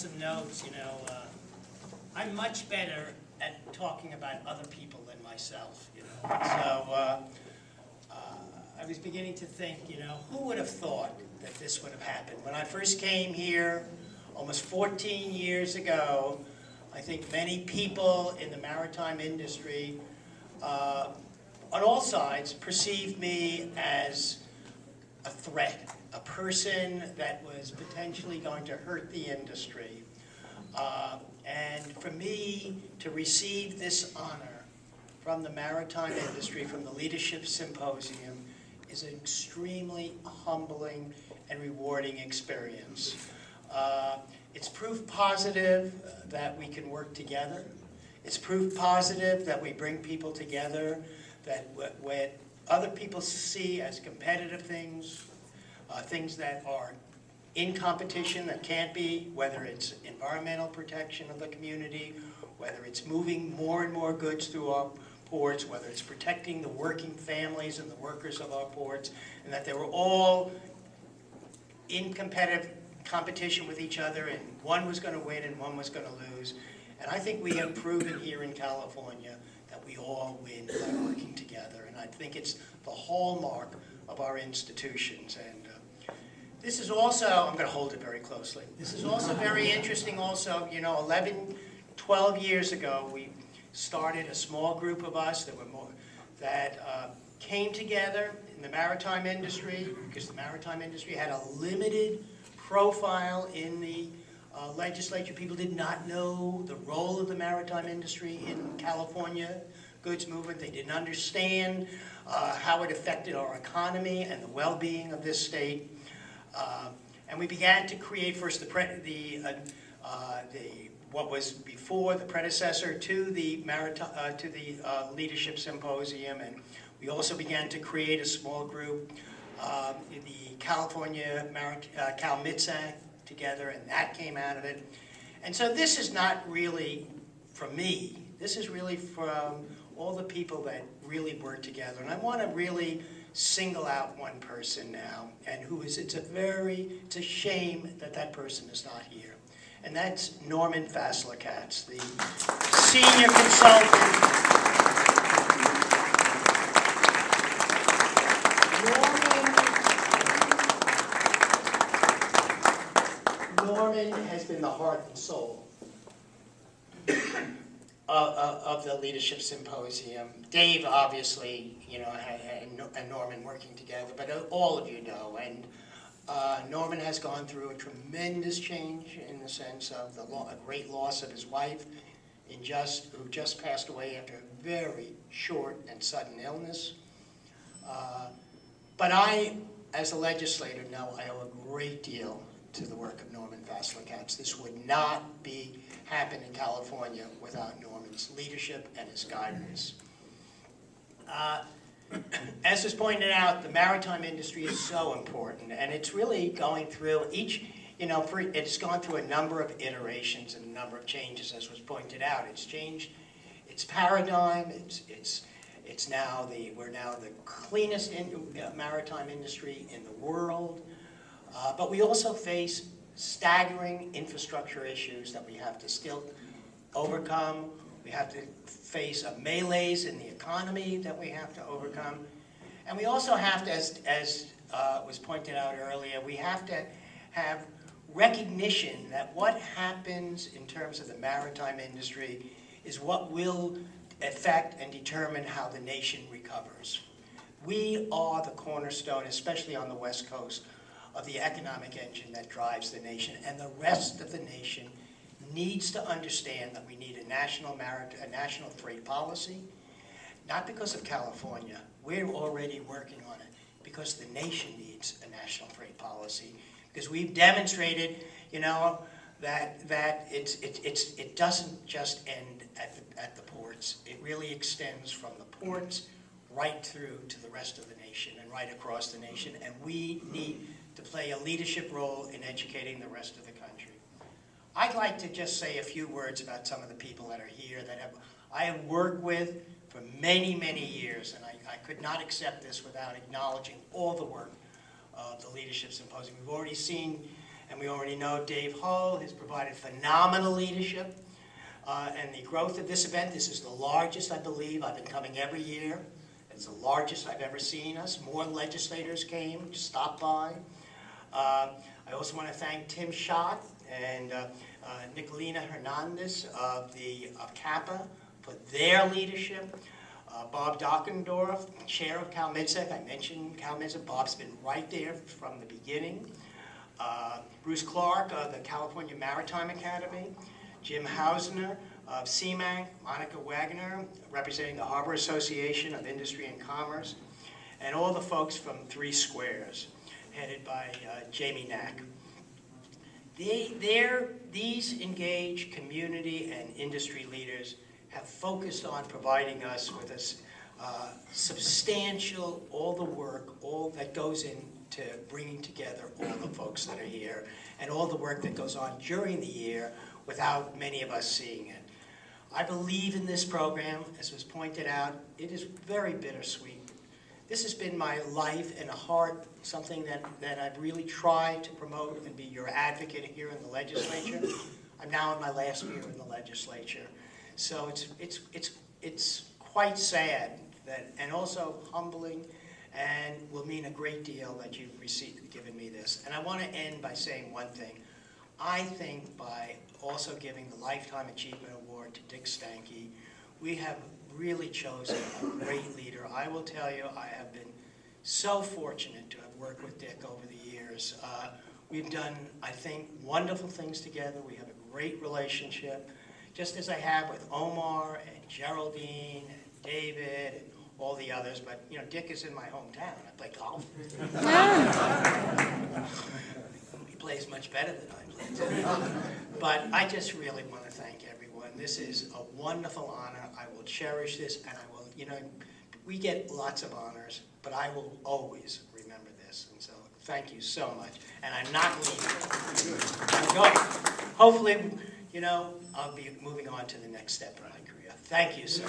some notes, I'm much better at talking about other people than myself, So I was beginning to think, who would have thought that this would have happened? When I first came here almost 14 years ago, I think many people in the maritime industry on all sides perceived me as a threat, a person that was potentially going to hurt the industry. And for me to receive this honor from the maritime industry, from the Leadership Symposium, is an extremely humbling and rewarding experience. It's proof positive that we can work together. It's proof positive that we bring people together, that what other people see as competitive things, things that are in competition that can't be, whether it's environmental protection of the community, whether it's moving more and more goods through our ports, whether it's protecting the working families and the workers of our ports, and that they were all in competition with each other, and one was going to win and one was going to lose. And I think we have proven here in California that we all win by working together, and I think it's the hallmark of our institutions. And this is also, I'm going to hold it very closely, this is also very interesting also, 11, 12 years ago, we started a small group of us that came together in the maritime industry, because the maritime industry had a limited profile in the legislature. People did not know the role of the maritime industry in California goods movement. They didn't understand how it affected our economy and the well-being of this state. And we began to create first what was before the predecessor to the Leadership Symposium, and we also began to create a small group, the California Cal-MITSAC together, and that came out of it. And so this is not really from me. This is really from all the people that really work together. And I want to really single out one person now, and it's a shame that that person is not here. And that's Norman Fassler-Katz, the senior consultant. Norman has been the heart and soul of the Leadership Symposium. Dave, obviously, and Norman working together, but all of you know. And Norman has gone through a tremendous change in the sense of a great loss of his wife, who just passed away after a very short and sudden illness. But I, as a legislator, know I owe a great deal to the work of Norman Fassler-Katz. This would not happen in California without Norman's leadership and his guidance. As was pointed out, the maritime industry is so important, and it's really going through it's gone through a number of iterations and a number of changes, as was pointed out. It's changed its paradigm. We're now the cleanest maritime industry in the world, but we also face staggering infrastructure issues that we have to still overcome. We have to face melees in the economy that we have to overcome. And we also have to, as was pointed out earlier, we have to have recognition that what happens in terms of the maritime industry is what will affect and determine how the nation recovers. We are the cornerstone, especially on the West Coast, of the economic engine that drives the nation, and the rest of the nation needs to understand that we need a national freight policy, not because of California. We're already working on it because the nation needs a national freight policy, because we've demonstrated, that it doesn't just end at the ports. It really extends from the ports right through to the rest of the nation and right across the nation, and we need to play a leadership role in educating the rest of the country. I'd like to just say a few words about some of the people that are here that I have worked with for many, many years, and I could not accept this without acknowledging all the work of the Leadership Symposium. We've already seen, And we already know Dave Hull has provided phenomenal leadership and the growth of this event. This is the largest, I believe. I've been coming every year. It's the largest I've ever seen us. More legislators came, stopped by. I also want to thank Tim Schott and Nicolina Hernandez of CAPA for their leadership. Bob Dockendorf, chair of Cal MidSec. I mentioned Cal MidSec. Bob's been right there from the beginning. Bruce Clark of the California Maritime Academy. Jim Hausner of CMAC. Monica Wagner, representing the Harbor Association of Industry and Commerce. And all the folks from Three Squares, headed by Jamie Knack. These engaged community and industry leaders have focused on providing us with a substantial, all the work, all that goes into bringing together all the folks that are here, and all the work that goes on during the year without many of us seeing it. I believe in this program, as was pointed out. It is very bittersweet. This has been my life and a heart, something that I've really tried to promote and be your advocate here in the legislature. I'm now in my last year in the legislature. So it's quite sad that, and also humbling, and will mean a great deal that you've given me this. And I want to end by saying one thing. I think by also giving the Lifetime Achievement Award to Dick Stanke, we have really chosen a great leader. I will tell you, I have been so fortunate to have worked with Dick over the years. We've done, I think, wonderful things together. We have a great relationship, just as I have with Omar and Geraldine and David and all the others. But, you know, Dick is in my hometown. I play golf. He plays much better than I play. But I just really want to thank everyone. This is a wonderful honor. I will cherish this, and I will, you know, we get lots of honors, but I will always remember this. And so thank you so much. And I'm not leaving. I'm going. Hopefully, you know, I'll be moving on to the next step in my career. Thank you, sir.